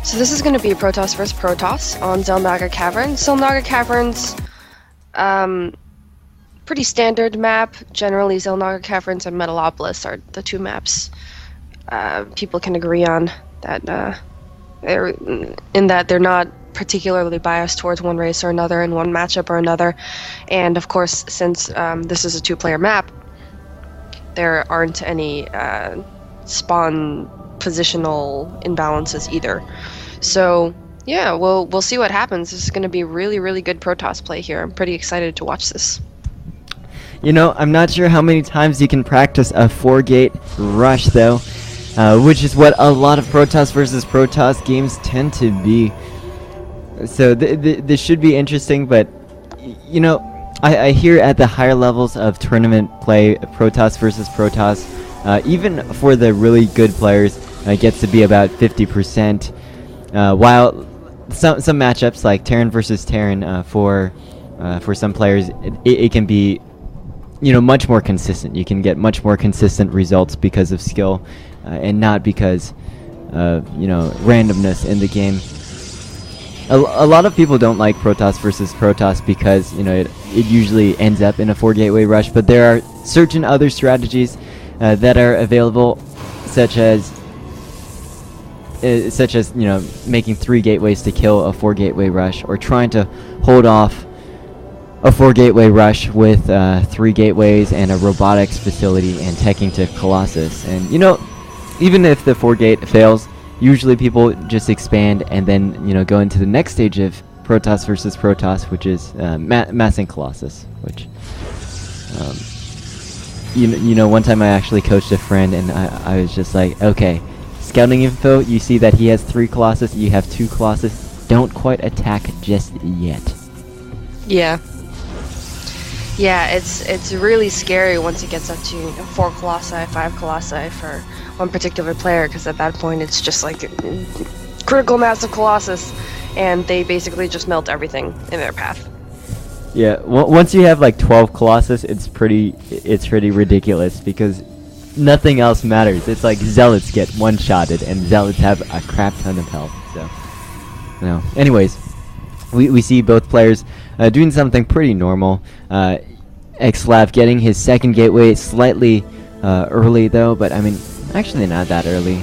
So this is going to be Protoss vs. Protoss on Xel'Naga Caverns. Xel'Naga Caverns, pretty standard map. Generally, Xel'Naga Caverns and Metalopolis are the two maps people can agree on. That they're not particularly biased towards one race or another in one matchup or another. And of course, since this is a two-player map, there aren't any spawn positional imbalances either. So yeah, we'll see what happens. This is going to be really, really good Protoss play here. I'm pretty excited to watch this. You know, I'm not sure how many times you can practice a 4-gate rush though, which is what a lot of Protoss versus Protoss games tend to be. So this should be interesting, but you know, I hear at the higher levels of tournament play, Protoss versus Protoss, even for the really good players, gets to be about 50%. While some matchups like Terran versus Terran, for some players, it can be, you know, much more consistent. You can get much more consistent results because of skill, and not because of, you know, randomness in the game. A lot of people don't like Protoss versus Protoss because, you know, it usually ends up in a 4-gateway rush, but there are certain other strategies that are available, such as you know, making 3 gateways to kill a 4-gateway rush, or trying to hold off a 4-gateway rush with 3 gateways and a robotics facility and teching to Colossus. And you know, even if the 4-gate fails, usually people just expand and then, you know, go into the next stage of Protoss versus Protoss, which is massing Colossus. Which you know, one time I actually coached a friend, and I was just like, okay, scouting info, you see that he has 3 Colossus, you have 2 Colossus, don't quite attack just yet. Yeah. Yeah, it's really scary once it gets up to, you know, 4 Colossi, 5 Colossi for one particular player, because at that point it's just like critical mass of Colossus, and they basically just melt everything in their path. Yeah, once you have like 12 Colossus, it's pretty ridiculous, because nothing else matters. It's like Zealots get one-shotted, and Zealots have a crap ton of health. So, no. Anyways, we see both players doing something pretty normal. EGAxslav getting his 2nd gateway slightly early though, but I mean, actually not that early.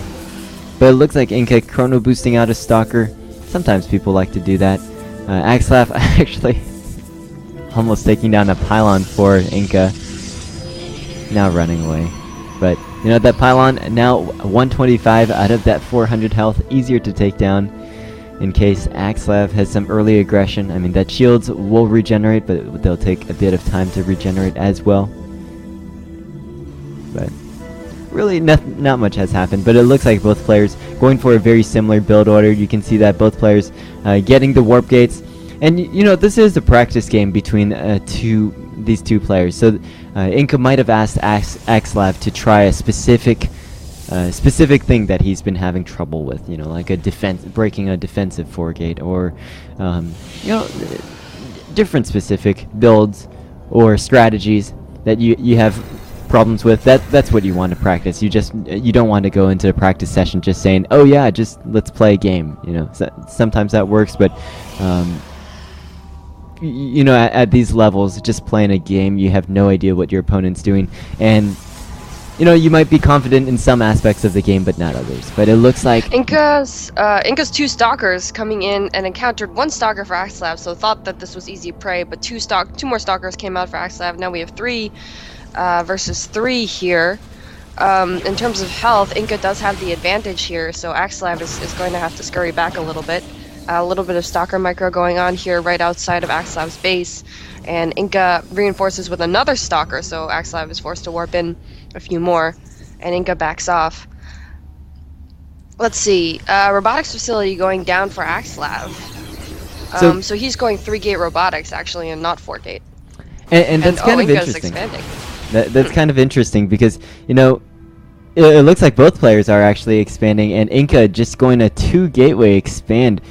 But it looks like EGiNkA chrono boosting out a Stalker. Sometimes people like to do that. EGAxslav actually almost taking down a pylon for EGiNkA. Now running away. But, you know, that pylon now 125 out of that 400 health, easier to take down in case EGAxslav has some early aggression. I mean, that shields will regenerate, but they'll take a bit of time to regenerate as well. But really not much has happened, but it looks like both players going for a very similar build order. You can see that both players getting the warp gates. And you know, this is a practice game between these two players. So EGiNkA might have asked EGAxslav to try a specific thing that he's been having trouble with. You know, like breaking a defensive 4-gate, or you know, different specific builds or strategies that you have problems with. That's what you want to practice. You don't want to go into a practice session just saying, oh yeah, just let's play a game. You know, sometimes that works, but you know, at these levels, just playing a game, you have no idea what your opponent's doing, and you know, you might be confident in some aspects of the game, but not others. But it looks like EGiNkA's 2 Stalkers coming in and encountered 1 Stalker for EGAxslav, so thought that this was easy prey, but 2 more Stalkers came out for EGAxslav. Now we have 3 versus 3 here. In terms of health, EGiNkA does have the advantage here, so EGAxslav is going to have to scurry back a little bit. A little bit of Stalker micro going on here right outside of EGAxslav's base, and EGiNkA reinforces with another Stalker, so EGAxslav is forced to warp in a few more, and EGiNkA backs off. Let's see, robotics facility going down for EGAxslav. So he's going 3-gate robotics actually, and not 4-gate. And that's kind of EGiNkA's interesting. Expanding. That's kind of interesting because, you know, it looks like both players are actually expanding, and EGiNkA just going a 2-gateway expand,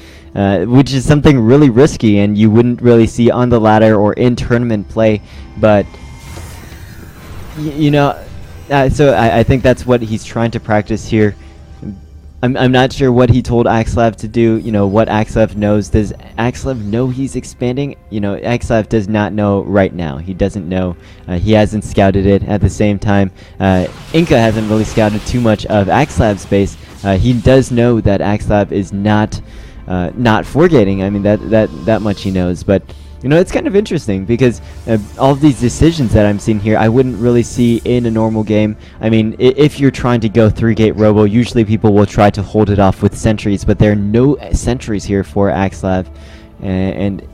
which is something really risky and you wouldn't really see on the ladder or in tournament play. But you know, so I think that's what he's trying to practice here. I'm not sure what he told EGaxslav to do, what EGaxslav knows. Does EGaxslav know he's expanding? EGaxslav does not know right now. He doesn't know. He hasn't scouted it. At the same time, EGiNkA hasn't really scouted too much of EGaxslav's base. He does know that EGaxslav is not 4-gating. I mean, that much he knows. But it's kind of interesting because all of these decisions that I'm seeing here, I wouldn't really see in a normal game. I mean, if you're trying to go 3-gate robo, usually people will try to hold it off with sentries, but there are no sentries here for EGaxslav. And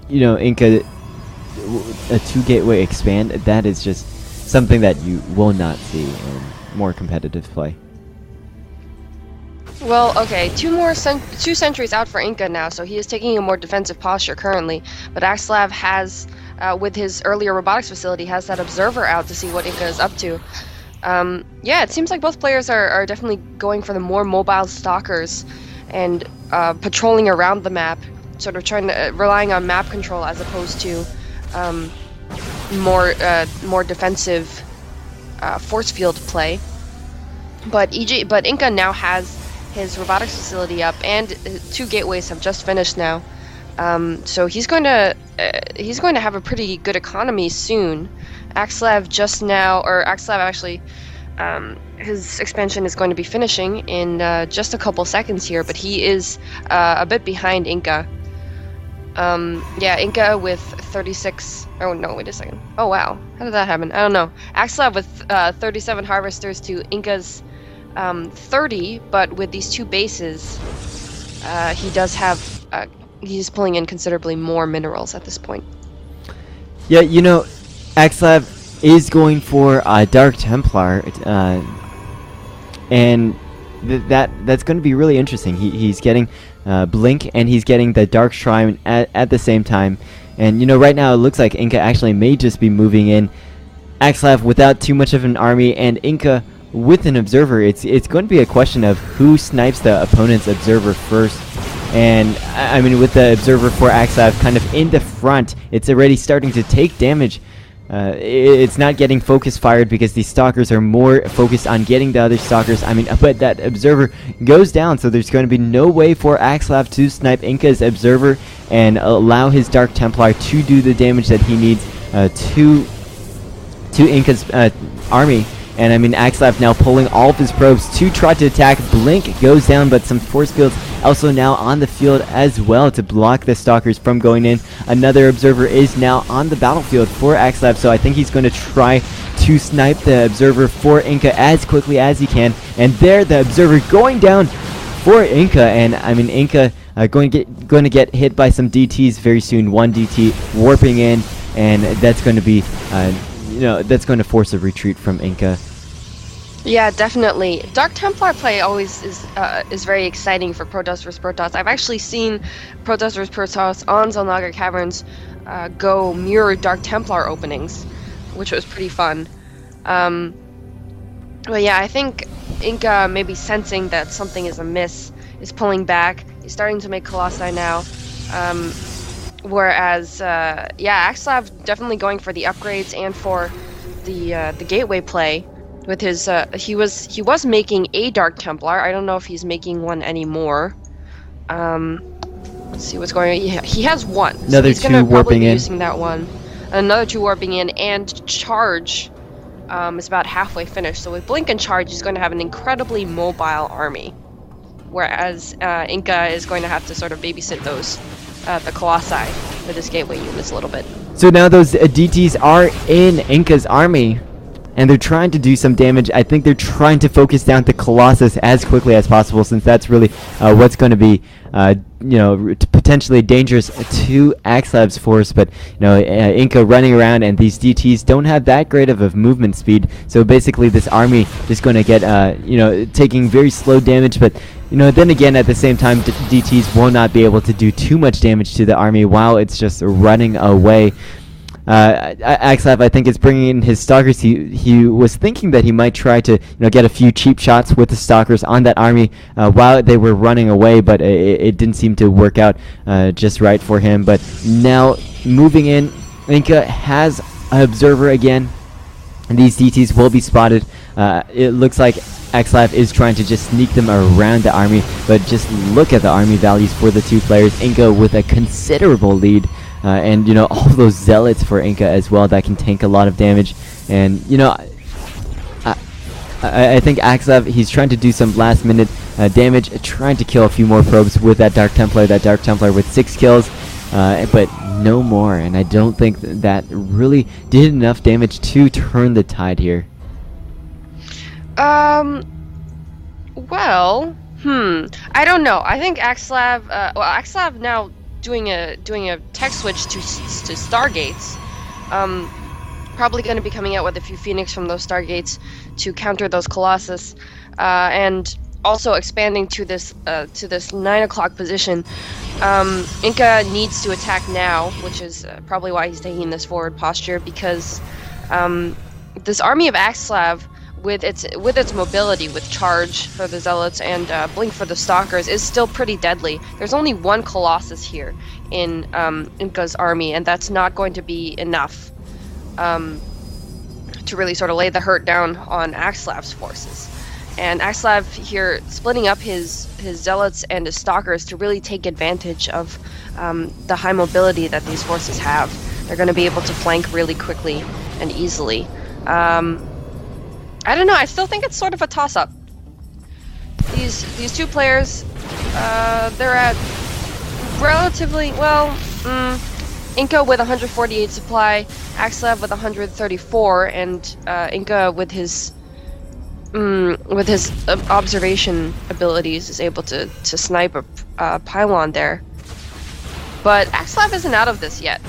EGiNkA, a 2-gateway expand, that is just something that you will not see in more competitive play. Well, okay, two sentries out for EGiNkA now, so he is taking a more defensive posture currently. But EGaxslav has, with his earlier robotics facility, has that observer out to see what EGiNkA is up to. Yeah, it seems like both players are definitely going for the more mobile stalkers and patrolling around the map, sort of relying on map control as opposed to more defensive force field play. But EGiNkA now has his robotics facility up, and 2 gateways have just finished now. So he's going to have a pretty good economy soon. EGaxslav actually, his expansion is going to be finishing in just a couple seconds here, but he is a bit behind EGiNkA. Yeah, EGiNkA with 36. Oh no, wait a second. Oh wow, how did that happen? I don't know. EGaxslav with 37 harvesters to EGiNkA's 30, but with these 2 bases, he does have. He's pulling in considerably more minerals at this point. Yeah, EGaxslav is going for Dark Templar, and that's going to be really interesting. He's getting Blink, and he's getting the Dark Shrine at the same time. And right now it looks like EGiNkA actually may just be moving in. EGaxslav without too much of an army, and EGiNkA with an observer. It's going to be a question of who snipes the opponent's observer first. And I mean, with the observer for EGaxslav kind of in the front, it's already starting to take damage. It's not getting focus fired because these stalkers are more focused on getting the other stalkers. I mean, but that observer goes down, so there's going to be no way for EGaxslav to snipe EGiNkA's observer and allow his Dark Templar to do the damage that he needs to EGiNkA's army. And I mean, EGaxslav now pulling all of his probes to try to attack. Blink goes down, but some force fields also now on the field as well to block the stalkers from going in. Another observer is now on the battlefield for EGaxslav, so I think he's going to try to snipe the observer for EGiNkA as quickly as he can. And there, the observer going down for EGiNkA, and I mean, EGiNkA going to get hit by some DTs very soon. 1 DT warping in, and that's going to be that's going to force a retreat from EGiNkA. Yeah, definitely. Dark Templar play always is very exciting for Protoss vs Protoss. I've actually seen Protoss vs Protoss on Xel'Naga Caverns go mirror Dark Templar openings, which was pretty fun. But yeah, I think EGiNkA, maybe sensing that something is amiss, is pulling back. He's starting to make Colossi now. Whereas, yeah, EGaxslav definitely going for the upgrades and for the gateway play. With his, he was making a Dark Templar. I don't know if he's making one anymore. Let's see what's going on. Yeah, he has one. Another so he's 2 gonna warping be in. using that one. Another 2 warping in, and Charge is about halfway finished. So with Blink and Charge, he's going to have an incredibly mobile army. Whereas EGiNkA is going to have to sort of babysit those the Colossi with his gateway units a little bit. So now those DTs are in EGiNkA's army, and they're trying to do some damage. I think they're trying to focus down the Colossus as quickly as possible, since that's really what's going to be, potentially dangerous to EGaxslav's force. But EGiNkA running around, and these DTs don't have that great of a movement speed. So basically, this army is going to get, taking very slow damage. But then again, at the same time, DTs will not be able to do too much damage to the army while it's just running away. EGaxslav, I think, is bringing in his stalkers. He was thinking that he might try to get a few cheap shots with the stalkers on that army while they were running away, but it didn't seem to work out just right for him. But now moving in, EGiNkA has an observer again, and these DTs will be spotted. It looks like EGaxslav is trying to just sneak them around the army, but just look at the army values for the two players. EGiNkA with a considerable lead, and you know, all those zealots for EGiNkA as well that can tank a lot of damage. And you know, I think EGaxslav, he's trying to do some last minute damage, trying to kill a few more probes with that Dark Templar with 6 kills, but no more. And I don't think that really did enough damage to turn the tide here. Well, I don't know. I think EGaxslav, EGaxslav now doing a tech switch to Stargates. Probably going to be coming out with a few Phoenix from those Stargates to counter those Colossus, and also expanding to this 9 o'clock position. EGiNkA needs to attack now, which is probably why he's taking this forward posture, because this army of EGaxslav, with its mobility, with charge for the zealots and blink for the stalkers, is still pretty deadly. There's only one Colossus here in EGiNkA's army, and that's not going to be enough to really sort of lay the hurt down on EGaxslav's forces. And EGaxslav here splitting up his zealots and his stalkers to really take advantage of the high mobility that these forces have. They're going to be able to flank really quickly and easily. I don't know, I still think it's sort of a toss-up. These two players, they're at relatively, well, EGiNkA with 148 supply, EGaxslav with 134, and EGiNkA with his observation abilities is able to snipe a pylon there. But EGaxslav isn't out of this yet.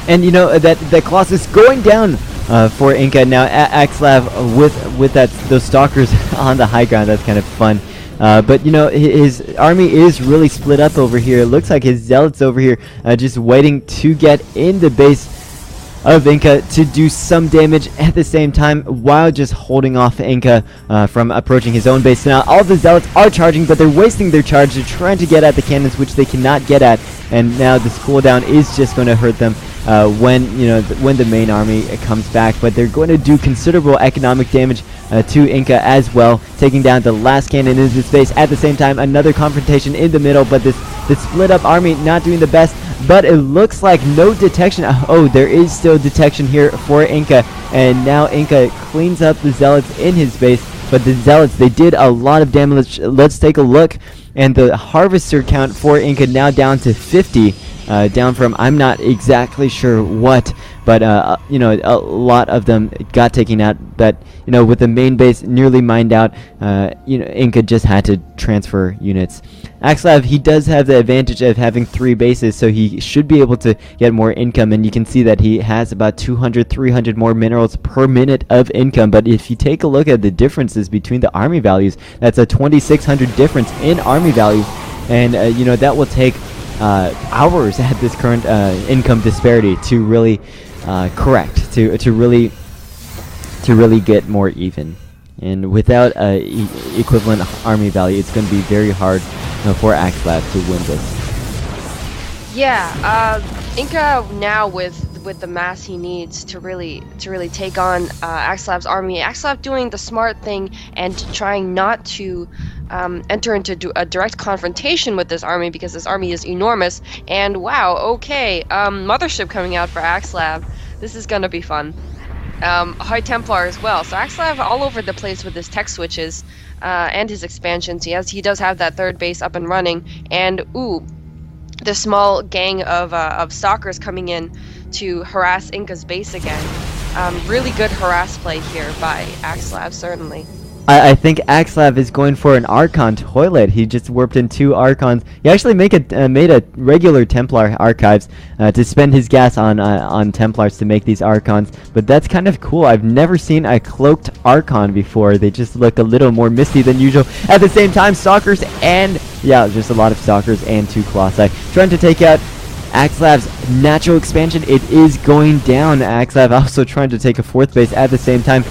And you know, that Colossus going down for EGiNkA now. EGaxslav with those stalkers on the high ground. That's kind of fun. But you know, his army is really split up over here. It looks like his zealots over here just waiting to get in the base of EGiNkA to do some damage at the same time, while just holding off EGiNkA from approaching his own base. Now all the zealots are charging, but they're wasting their charge. They're trying to get at the cannons, which they cannot get at, and now this cooldown is just going to hurt them when the main army comes back. But they're going to do considerable economic damage to EGiNkA as well, taking down the last cannon in this base. At the same time, another confrontation in the middle, but this split up army not doing the best. But it looks like no detection. Oh, there is still detection here for EGiNkA, and now EGiNkA cleans up the zealots in his base. But the zealots, they did a lot of damage. Let's take a look, and the harvester count for EGiNkA now down to 50. Down from I'm not exactly sure what, but you know, a lot of them got taken out. But you know, with the main base nearly mined out, you know, EGiNkA just had to transfer units. EGaxslav, he does have the advantage of having 3 bases, so he should be able to get more income, and you can see that he has about 200-300 more minerals per minute of income. But if you take a look at the differences between the army values, that's a 2,600 difference in army values, and you know, that will take hours at this current income disparity to really correct, to really get more even. And without equivalent army value, it's going to be very hard for EGaxslav to win this. Yeah, EGiNkA now with the mass he needs to really take on EGaxslav's army. EGaxslav doing the smart thing and trying not to enter into a direct confrontation with this army, because this army is enormous. And wow, okay, mothership coming out for EGaxslav. This is gonna be fun. High Templar as well. So EGaxslav all over the place with his tech switches and his expansions. He does have that third base up and running, and ooh, the small gang of stalkers coming in to harass EGiNkA's base again. Really good harass play here by EGaxslav, certainly. I think EGaxslav is going for an Archon toilet. He just warped in 2 Archons. He actually made a regular Templar archives to spend his gas on Templars to make these Archons. But that's kind of cool. I've never seen a cloaked Archon before. They just look a little more misty than usual. At the same time, Stalkers and, yeah, just a lot of Stalkers and 2 Colossi trying to take out EGaxslav's natural expansion. It is going down. EGaxslav also trying to take a 4th base at the same time.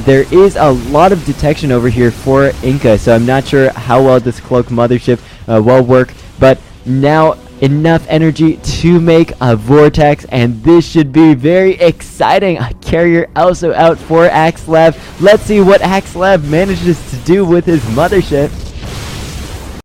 There is a lot of detection over here for EGiNkA, so I'm not sure how well this cloak mothership will work. But now enough energy to make a vortex, and this should be very exciting. A carrier also out for EGaxslav. Let's see what EGaxslav manages to do with his mothership.